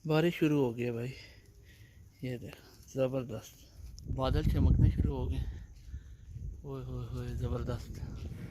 बारिश शुरू हो गई है भाई। ये देख, ज़बरदस्त बादल चमकने शुरू हो गए। ओए होए होए ज़बरदस्त।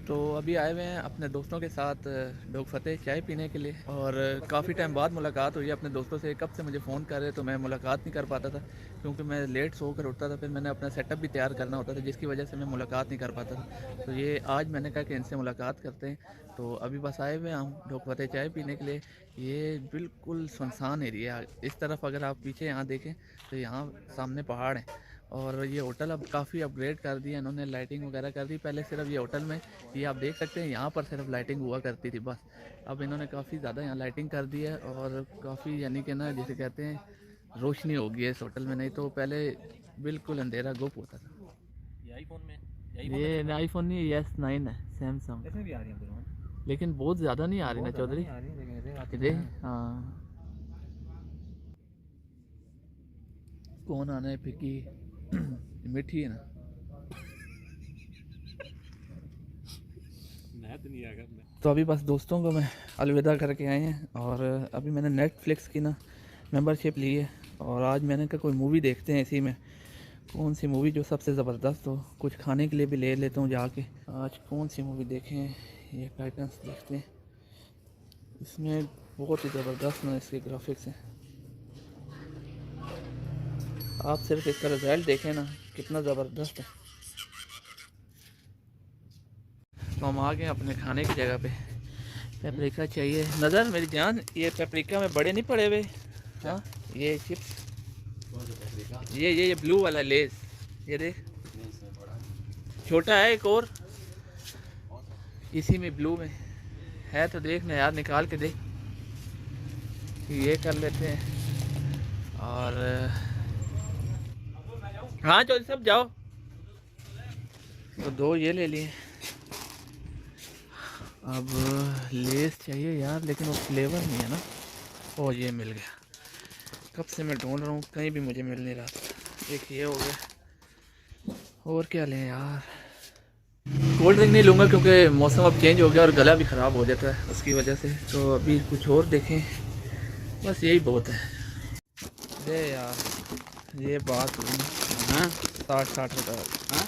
तो अभी आए हुए हैं अपने दोस्तों के साथ डोग फतेह चाय पीने के लिए, और काफ़ी टाइम बाद मुलाकात हुई है अपने दोस्तों से। कब से मुझे फ़ोन कर रहे तो मैं मुलाकात नहीं कर पाता था, क्योंकि मैं लेट सो कर उठता था, फिर मैंने अपना सेटअप भी तैयार करना होता था, जिसकी वजह से मैं मुलाकात नहीं कर पाता था। तो ये आज मैंने कहा कि इनसे मुलाकात करते हैं। तो अभी बस आए हुए हैं हम डोग फतेह चाय पीने के लिए। ये बिल्कुल सुनसान एरिया है। इस तरफ अगर आप पीछे यहाँ देखें तो यहाँ सामने पहाड़ हैं, और ये होटल अब काफ़ी अपग्रेड कर दिया इन्होंने, लाइटिंग वगैरह कर दी। पहले सिर्फ ये होटल में, ये आप देख सकते हैं, यहाँ पर सिर्फ लाइटिंग हुआ करती थी बस। अब इन्होंने काफ़ी ज़्यादा यहाँ लाइटिंग कर दी है, और काफ़ी यानी कि ना जिसे कहते हैं रोशनी हो गई है इस होटल में। नहीं तो पहले बिल्कुल अंधेरा गुप होता था। ये आईफोन में ये आईफोन नहीं, S9 है, सैमसंग। इसमें भी आ रही है लेकिन बहुत ज़्यादा नहीं आ रही ना चौधरी। आ रही है लेकिन आती इधे है। हाँ, कौन आना है फिकी मीठी है ना। तो अभी बस दोस्तों को मैं अलविदा करके आए हैं, और अभी मैंने नेटफ्लिक्स की ना मेंबरशिप ली है, और आज मैंने कहा कोई मूवी देखते हैं इसी में, कौन सी मूवी जो सबसे ज़बरदस्त हो। कुछ खाने के लिए भी ले लेता हूँ जाके। आज कौन सी मूवी देखें, ये टाइटन्स देखते हैं। इसमें बहुत ही ज़बरदस्त ना इसके ग्राफिक्स हैं। आप सिर्फ इसका रिज़ल्ट देखें ना, कितना ज़बरदस्त है। तो हम आ गए अपने खाने की जगह पे। पेपरिका चाहिए नज़र मेरी जान, ये पेपरिका में बड़े नहीं पड़े हुए। हाँ, ये चिप्स, ये ब्लू वाला लेस, ये देख छोटा है एक और इसी में ब्लू में है, तो देख ना यार, निकाल के देख। ये कर लेते हैं, और हाँ चलो सब जाओ। तो दो ये ले लिए। अब लेस चाहिए यार, लेकिन वो फ्लेवर नहीं है ना। ओ ये मिल गया, कब से मैं ढूंढ रहा हूँ, कहीं भी मुझे मिल नहीं रहा था। एक ये हो गया, और क्या लें यार। कोल्ड ड्रिंक नहीं लूँगा क्योंकि मौसम अब चेंज हो गया और गला भी ख़राब हो जाता है उसकी वजह से। तो अभी कुछ और देखें, बस यही बहुत है। अरे यार ये बात हुई। हाँ 60 रुपये हाँ,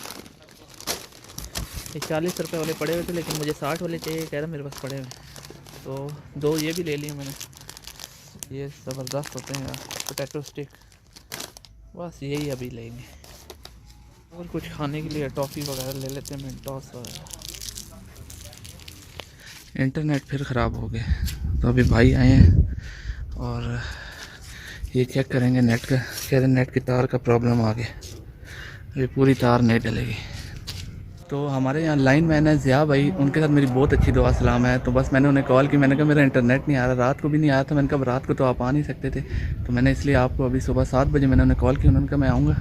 ये 40 रुपये वाले पड़े हुए थे, लेकिन मुझे 60 वाले चाहिए, कह रहा मेरे पास पड़े हुए। तो दो ये भी ले लिए मैंने, ये ज़बरदस्त होते हैं यार, पोटैटो स्टिक। बस यही अभी लेंगे, और कुछ खाने के लिए टॉफ़ी वगैरह ले लेते हैं, मिनटॉस वगैरह। इंटरनेट फिर ख़राब हो गया, तो अभी भाई आए हैं और ये चेक करेंगे नेट का। कह रहे नेट की तार का प्रॉब्लम आ गया, अभी पूरी तार नहीं डलेगी। तो हमारे यहाँ लाइन मैन है ज़िया भाई, उनके साथ मेरी बहुत अच्छी दुआ सलाम है। तो बस मैंने उन्हें कॉल की, मैंने कहा मेरा इंटरनेट नहीं आ रहा, रात को भी नहीं आया था। मैंने कहा रात को तो आप आ नहीं सकते थे, तो मैंने इसलिए आपको अभी सुबह 7 बजे मैंने उन्हें कॉल की। उन्होंने कहा मैं आऊँगा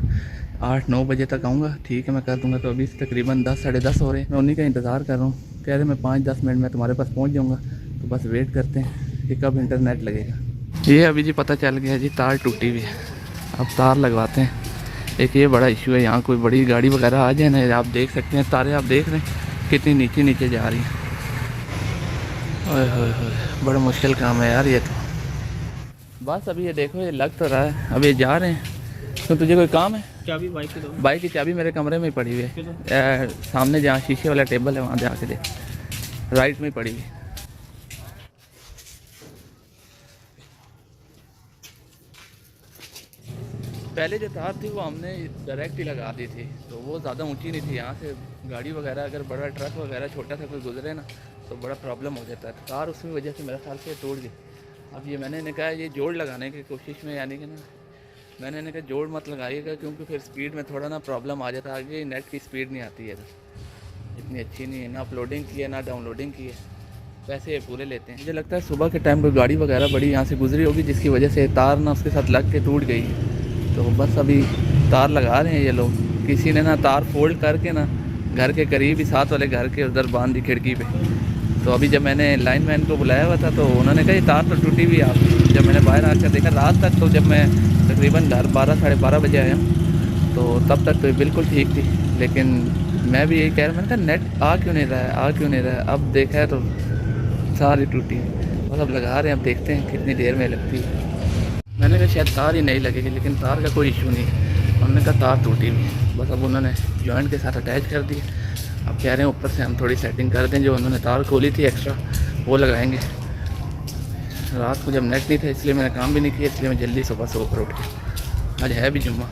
8-9 बजे तक आऊँगा, ठीक है मैं कर दूँगा। तो अभी तकरीबन 10 साढ़े 10 हो रहे हैं, मैं उन्हीं का इंतज़ार कर रहा हूँ। कह रहे मैं 5-10 मिनट में तुम्हारे पास पहुँच जाऊँगा। तो बस वेट करते हैं कि कब इंटरनेट लगेगा। ये अभी जी पता चल गया जी, तार टूटी हुई है, अब तार लगवाते हैं। एक ये बड़ा इशू है, यहाँ कोई बड़ी गाड़ी वगैरह आ जाए ना, आप देख सकते हैं तारें, आप देख रहे हैं कितनी नीचे नीचे जा रही हैं। ओए होए होए, बड़ा मुश्किल काम है यार ये तो। बस अभी ये देखो, ये लग तो रहा है, अब ये जा रहे हैं। तो तुझे कोई काम है? चाबी बाइक की दो। बाइक की चाबी मेरे कमरे में ही पड़ी हुई है, सामने जहाँ शीशे वाला टेबल है वहाँ जाके देख, राइट में पड़ी हुई है। पहले जो तार थी वो हमने डायरेक्ट ही लगा दी थी, तो वो ज़्यादा ऊंची नहीं थी। यहाँ से गाड़ी वगैरह, अगर बड़ा ट्रक वगैरह छोटा सा कोई गुजरे ना, तो बड़ा प्रॉब्लम हो जाता है। तार उसकी वजह से मेरे ख्याल से टूट गई। अब ये मैंने इन्हें कहा ये जोड़ लगाने की कोशिश में, यानी कि ना मैंने इन्हें कहा जोड़ मत लगाइएगा, क्योंकि फिर स्पीड में थोड़ा ना प्रॉब्लम आ जाता है। आगे नेट की स्पीड नहीं आती है, इतनी अच्छी नहीं है, ना अपलोडिंग की है ना डाउनलोडिंग की है, पैसे ये पूरे लेते हैं। मुझे लगता है सुबह के टाइम कोई गाड़ी वगैरह बड़ी यहाँ से गुजरी होगी, जिसकी वजह से तार ना उसके साथ लग के टूट गई। तो बस अभी तार लगा रहे हैं ये लोग। किसी ने ना तार फोल्ड करके ना घर के करीब ही, साथ वाले घर के उधर बांध दी खिड़की पे। तो अभी जब मैंने लाइन मैन को बुलाया हुआ था, तो उन्होंने कहा ये तार तो टूटी हुई है आपकी। जब मैंने बाहर आकर देखा रात तक, तो जब मैं तकरीबन घर 12 साढ़े 12 बजे आया, तो तब तक तो बिल्कुल ठीक थी। लेकिन मैं भी यही कह रहा, मैंने कहा नेट आ क्यों नहीं रहा है, आ क्यों नहीं रहा है। अब देखा है तो सारी टूटी, बस अब लगा रहे हैं, अब देखते हैं कितनी देर में लगती है। मैंने शायद तार ही नहीं लगेगी, लेकिन तार का कोई इशू नहीं है। उन्होंने कहा तार टूटी हुई है, बस अब उन्होंने जॉइंट के साथ अटैच कर दी। अब कह रहे हैं ऊपर से हम थोड़ी सेटिंग कर दें, जो उन्होंने तार खोली थी एक्स्ट्रा वो लगाएंगे। रात को जब नेट नहीं था इसलिए मैंने काम भी नहीं किया, इसलिए मैं जल्दी सुबह सो कर उठ गया। आज है भी जुम्मा।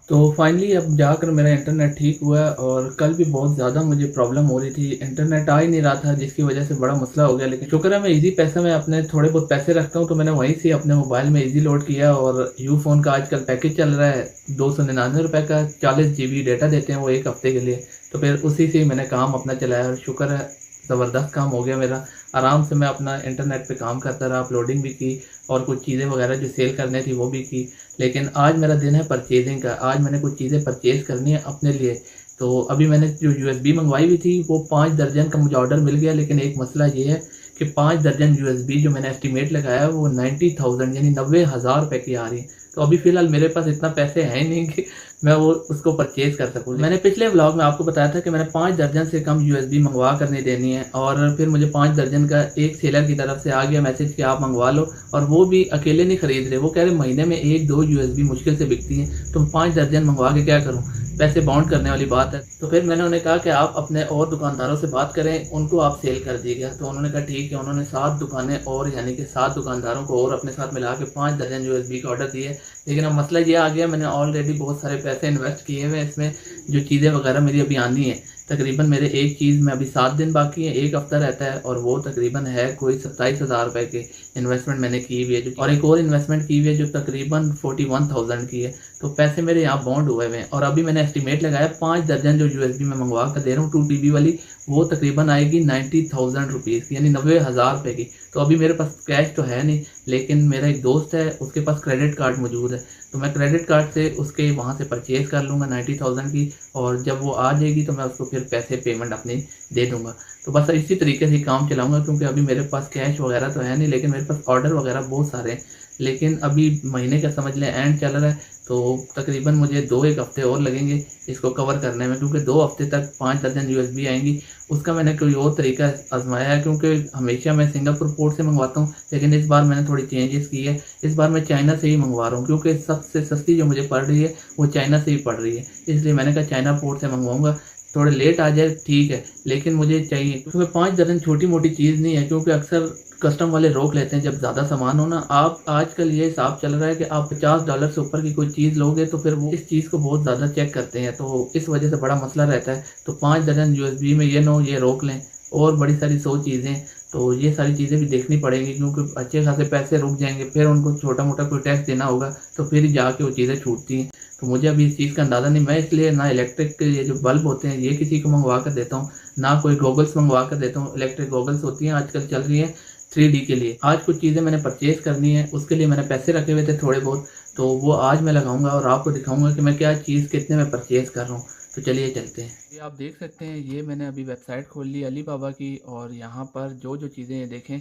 तो फाइनली अब जाकर मेरा इंटरनेट ठीक हुआ है, और कल भी बहुत ज़्यादा मुझे प्रॉब्लम हो रही थी, इंटरनेट आ ही नहीं रहा था, जिसकी वजह से बड़ा मसला हो गया। लेकिन शुक्र है मैं इजी पैसे में अपने थोड़े बहुत पैसे रखता हूँ, तो मैंने वहीं से अपने मोबाइल में इजी लोड किया। और यू फ़ोन का आजकल पैकेज चल रहा है 299 रुपये का, 40 GB डेटा देते हैं वो एक हफ्ते के लिए। तो फिर उसी से ही मैंने काम अपना चलाया, और शुक्र है ज़बरदस्त काम हो गया मेरा। आराम से मैं अपना इंटरनेट पे काम करता रहा, अपलोडिंग भी की और कुछ चीज़ें वगैरह जो सेल करनी थी वो भी की। लेकिन आज मेरा दिन है परचेजिंग का, आज मैंने कुछ चीज़ें परचेज़ करनी है अपने लिए। तो अभी मैंने जो USB मंगवाई हुई थी वो 5 दर्जन का मुझे ऑर्डर मिल गया, लेकिन एक मसला ये है कि 5 दर्जन USB जो मैंने एस्टिमेट लगाया वो 90,000 यानी 90,000 रुपये की आ रही है। तो अभी फ़िलहाल मेरे पास इतना पैसे हैं ही नहीं कि मैं वो उसको परचेज़ कर सकूँ। मैंने पिछले व्लॉग में आपको बताया था कि मैंने 5 दर्जन से कम USB मंगवा कर नहीं देनी है, और फिर मुझे 5 दर्जन का एक सेलर की तरफ से आ गया मैसेज कि आप मंगवा लो। और वो भी अकेले नहीं खरीद रहे, वो कह रहे महीने में 1-2 USB मुश्किल से बिकती हैं, तो 5 दर्जन मंगवा के क्या करूँ, पैसे बाउंड करने वाली बात है। तो फिर मैंने उन्हें कहा कि आप अपने और दुकानदारों से बात करें, उनको आप सेल कर दीजिएगा। तो उन्होंने कहा ठीक है। उन्होंने 7 दुकानें और यानी कि 7 दुकानदारों को और अपने साथ मिला के 5 दर्जन USB का ऑर्डर दिए। लेकिन अब मसला ये आ गया, मैंने ऑलरेडी बहुत सारे पैसे इन्वेस्ट किए हुए हैं इसमें, जो चीज़ें वगैरह मेरी अभी आनी है। तकरीबन मेरे एक चीज़ में अभी 7 दिन बाकी है, एक हफ्ता रहता है, और वो तकरीबन है कोई 27,000 रुपये की इन्वेस्टमेंट मैंने की हुई है, और एक और इन्वेस्टमेंट की हुई है जो तकरीबन 41,000 की है। तो पैसे मेरे यहाँ बॉन्ड हुए हुए हैं, और अभी मैंने एस्टिमेट लगाया 5 दर्जन जो USB में मंगवा कर दे रहा हूँ 2 TB वाली, वो तकरीबन आएगी 90,000 रुपीज़ यानी 90,000 रुपये की। तो अभी मेरे पास कैश तो है नहीं, लेकिन मेरा एक दोस्त है उसके पास क्रेडिट कार्ड मौजूद है, तो मैं क्रेडिट कार्ड से उसके वहाँ से परचेज़ कर लूँगा 90,000 की, और जब वो आ जाएगी तो मैं उसको फिर पैसे पेमेंट अपनी दे दूँगा। तो बस इसी तरीके से काम चलाऊँगा, क्योंकि अभी मेरे पास कैश वगैरह तो है नहीं, लेकिन मेरे पास ऑर्डर वगैरह बहुत सारे हैं। लेकिन अभी महीने का समझ लें एंड चल रहा है, तो तकरीबन मुझे 2-1 हफ्ते और लगेंगे इसको कवर करने में, क्योंकि 2 हफ्ते तक 5 दर्जन USB आएंगी। उसका मैंने कोई और तरीका आजमाया है, क्योंकि हमेशा मैं सिंगापुर पोर्ट से मंगवाता हूँ, लेकिन इस बार मैंने थोड़ी चेंजेस की है। इस बार मैं चाइना से ही मंगवा रहा हूँ, क्योंकि सबसे सस्ती जो मुझे पड़ रही है वो चाइना से ही पड़ रही है, इसलिए मैंने कहा चाइना पोर्ट से मंगवाऊँगा। थोड़े लेट आ जाए ठीक है, लेकिन मुझे चाहिए, क्योंकि 5 दर्जन छोटी मोटी चीज़ नहीं है, क्योंकि अक्सर कस्टम वाले रोक लेते हैं जब ज़्यादा सामान हो ना। आप आजकल ये हिसाब चल रहा है कि आप $50 से ऊपर की कोई चीज़ लोगे तो फिर वो इस चीज़ को बहुत ज़्यादा चेक करते हैं, तो इस वजह से बड़ा मसला रहता है। तो 5 दर्जन USB में ये ना हो ये रोक लें, और बड़ी सारी 100 चीज़ें, तो ये सारी चीज़ें भी देखनी पड़ेंगी, क्योंकि अच्छे खासे पैसे रुक जाएंगे, फिर उनको छोटा मोटा कोई टैक्स देना होगा, तो फिर जाके वो चीज़ें छूटती हैं। तो मुझे अभी इस चीज़ का अंदाज़ा नहीं, मैं इसलिए ना इलेक्ट्रिक के ये जो बल्ब होते हैं ये किसी को मंगवा कर देता हूँ, ना कोई गॉगल्स मंगवा कर देता हूँ। इलेक्ट्रिक गॉगल्स होती हैं आजकल चल रही हैं 3D के लिए। आज कुछ चीज़ें मैंने परचेज़ करनी है, उसके लिए मैंने पैसे रखे हुए थे थोड़े बहुत, तो वो आज मैं लगाऊंगा और आपको दिखाऊंगा कि मैं क्या चीज़ कितने में परचेज़ कर रहा हूँ। तो चलिए चलते हैं। ये आप देख सकते हैं, ये मैंने अभी वेबसाइट खोल ली अली बाबा की, और यहाँ पर जो जो चीज़ें ये देखें,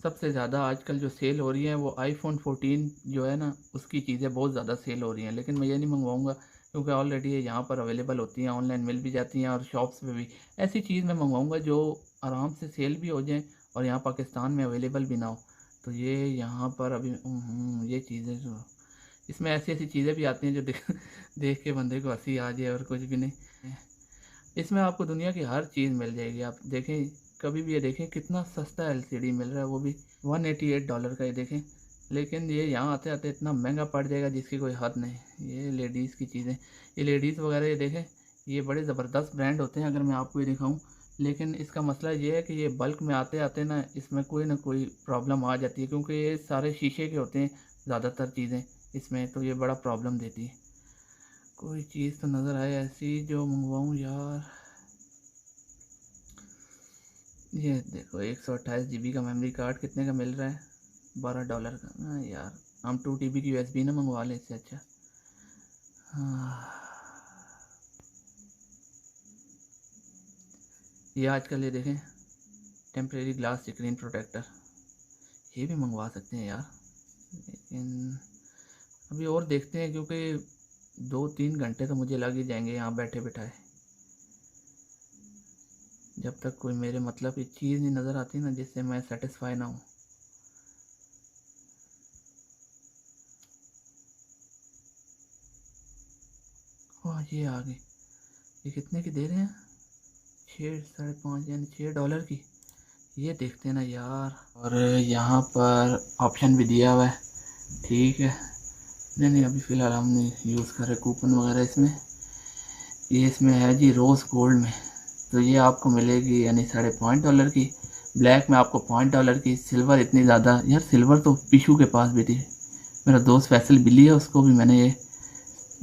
सबसे ज़्यादा आजकल जो सेल हो रही हैं वो iPhone 14 जो है ना, उसकी चीज़ें बहुत ज़्यादा सेल हो रही हैं। लेकिन मैं ये नहीं मंगवाऊंगा, क्योंकि ऑलरेडी ये यहाँ पर अवेलेबल होती हैं, ऑनलाइन मिल भी जाती हैं, और शॉप्स पे भी। ऐसी चीज़ मैं मंगवाऊंगा जो आराम से सेल भी हो जाए और यहाँ पाकिस्तान में अवेलेबल भी ना हो। तो ये यहाँ पर अभी ये चीज़ें जो इसमें ऐसी ऐसी चीज़ें भी आती हैं जो देख के बंदे को हंसी आ जाए और कुछ भी नहीं। इसमें आपको दुनिया की हर चीज़ मिल जाएगी। आप देखें, कभी भी ये देखें कितना सस्ता LCD मिल रहा है, वो भी $188 का, ये देखें। लेकिन ये यहाँ आते आते इतना महंगा पड़ जाएगा जिसकी कोई हद नहीं। ये लेडीज़ की चीज़ें, ये लेडीज़ वगैरह, ये देखें, ये बड़े ज़बरदस्त ब्रांड होते हैं अगर मैं आपको ये दिखाऊं। लेकिन इसका मसला ये है कि ये बल्क में आते आते ना इसमें कोई ना कोई प्रॉब्लम आ जाती है, क्योंकि ये सारे शीशे के होते हैं ज़्यादातर चीज़ें इसमें, तो ये बड़ा प्रॉब्लम देती है। कोई चीज़ तो नज़र आए ऐसी जो मंगवाऊँ यार। ये देखो 128 GB का मेमोरी कार्ड कितने का मिल रहा है, $12 का। हाँ यार, हम 2 TB की USB ना मंगवा लें इससे अच्छा। हाँ, ये आजकल ये देखें टेम्परेरी ग्लास स्क्रीन प्रोटेक्टर, ये भी मंगवा सकते हैं यार। लेकिन अभी और देखते हैं, क्योंकि 2-3 घंटे तो मुझे लग ही जाएंगे यहाँ बैठे बिठाए, जब तक कोई मेरे मतलब की चीज़ नहीं नज़र आती ना जिससे मैं सेटिस्फाई ना हूँ। ये आ गई। ये कितने की दे रहे हैं? 6, 5.5 यानी $6 की। ये देखते हैं ना यार। और यहाँ पर ऑप्शन भी दिया हुआ है, ठीक है। नहीं अभी फ़िलहाल हम नहीं यूज़ कर रहे कूपन वगैरह इसमें। ये इसमें है जी रोज़ गोल्ड में, तो ये आपको मिलेगी यानी $5.5 की। ब्लैक में आपको $5 की। सिल्वर इतनी ज़्यादा यार, सिल्वर तो पीशू के पास भी थी। मेरा दोस्त फैसल बिल्ली है, उसको भी मैंने ये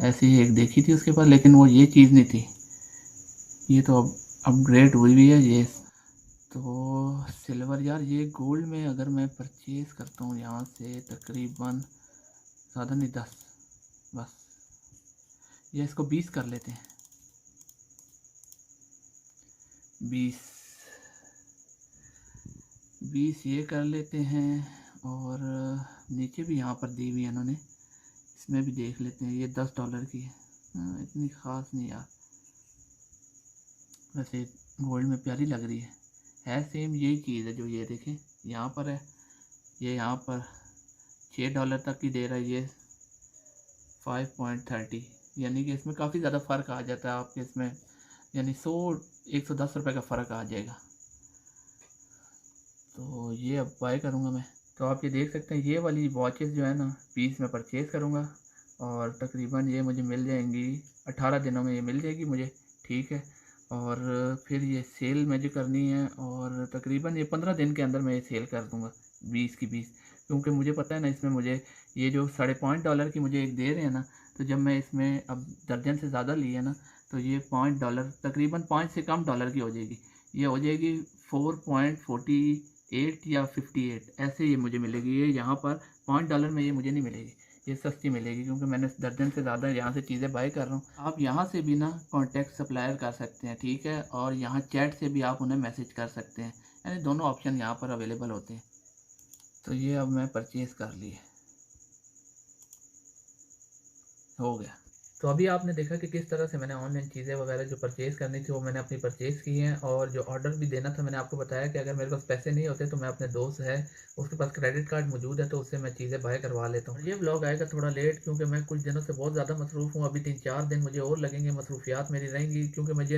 ऐसी ही एक देखी थी उसके पास, लेकिन वो ये चीज़ नहीं थी। ये तो अब अपग्रेड हुई हुई है ये। तो सिल्वर यार, ये गोल्ड में अगर मैं परचेज़ करता हूँ यहाँ से तकरीबन ज़्यादा नहीं 10 बस, ये इसको 20 कर लेते हैं। 20 ये कर लेते हैं। और नीचे भी यहाँ पर दी हुई है इन्होंने, इसमें भी देख लेते हैं। ये $10 की है। इतनी ख़ास नहीं यार, वैसे गोल्ड में प्यारी लग रही है सेम यही चीज़ है जो ये देखें यहाँ पर है। ये यहाँ पर $6 तक की दे रहा है, ये 5.30, यानी कि इसमें काफ़ी ज़्यादा फ़र्क आ जाता है आपके इसमें, यानी 110 रुपये का फ़र्क आ जाएगा। तो ये अब बाय करूँगा मैं। तो आप ये देख सकते हैं ये वाली वॉचेस जो है ना 20 में परचेज़ करूँगा, और तकरीबन ये मुझे मिल जाएंगी 18 दिनों में, ये मिल जाएगी मुझे, ठीक है। और फिर ये सेल मुझे करनी है, और तकरीबन ये 15 दिन के अंदर मैं ये सेल कर दूँगा 20 की 20, क्योंकि मुझे पता है ना इसमें मुझे ये जो $5.5 की मुझे एक दे रहे हैं ना, तो जब मैं इसमें अब दर्जन से ज़्यादा लिए ना, तो ये $5 तकरीबन 5 से कम डॉलर की हो जाएगी। ये हो जाएगी 4.48 या 58 ऐसे ये मुझे मिलेगी। ये यहाँ पर $5 में ये मुझे नहीं मिलेगी, ये सस्ती मिलेगी, क्योंकि मैंने दर्जन से ज़्यादा यहाँ से चीज़ें बाय कर रहा हूँ। आप यहाँ से भी ना कॉन्टैक्ट सप्लायर कर सकते हैं, ठीक है। और यहाँ चैट से भी आप उन्हें मैसेज कर सकते हैं, यानी दोनों ऑप्शन यहाँ पर अवेलेबल होते हैं। तो ये अब मैं परचेज़ कर लिए, हो गया। तो अभी आपने देखा कि किस तरह से मैंने ऑनलाइन चीज़ें वगैरह जो परचेज़ करनी थी वो मैंने अपनी परचेज़ की हैं, और जो ऑर्डर भी देना था मैंने आपको बताया कि अगर मेरे पास पैसे नहीं होते तो मैं अपने दोस्त है उसके पास क्रेडिट कार्ड मौजूद है, तो उससे मैं चीज़ें बाय करवा लेता हूँ। ये व्लॉग आएगा थोड़ा लेट, क्योंकि मैं कुछ दिनों से बहुत ज़्यादा मसरूफ़ हूँ। अभी 3-4 दिन मुझे और लगेंगे, मसरूफियात मेरी रहेंगी, क्योंकि मुझे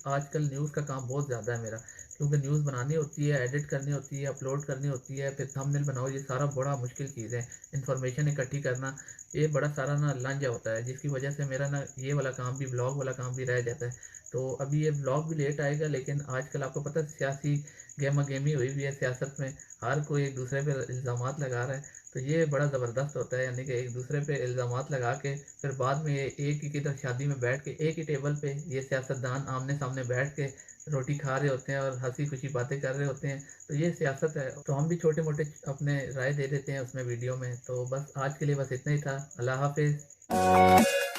आजकल न्यूज़ का काम बहुत ज़्यादा है मेरा, क्योंकि न्यूज़ बनानी होती है, एडिट करनी होती है, अपलोड करनी होती है, फिर थंबनेल बनाओ, ये सारा बड़ा मुश्किल चीज़ है। इन्फॉर्मेशन इकट्ठी करना ये बड़ा सारा ना लांझा होता है, जिसकी वजह से मेरा ना ये वाला काम भी, ब्लॉग वाला काम भी रह जाता है। तो अभी ये ब्लॉग भी लेट आएगा, लेकिन आजकल आपको पता है सियासी गेमा गेमी हुई हुई है सियासत में, हर कोई एक दूसरे पे इल्ज़ामात लगा रहा है। तो ये बड़ा ज़बरदस्त होता है, यानी कि एक दूसरे पे इल्ज़ामात लगा के फिर बाद में एक ही किधर शादी में बैठ के एक ही टेबल पे ये सियासतदान आमने सामने बैठ के रोटी खा रहे होते हैं और हंसी खुशी बातें कर रहे होते हैं। तो ये सियासत है, तो हम भी छोटे मोटे अपने राय दे देते हैं उसमें वीडियो में। तो बस आज के लिए बस इतना ही था। अल्लाह हाफिज़।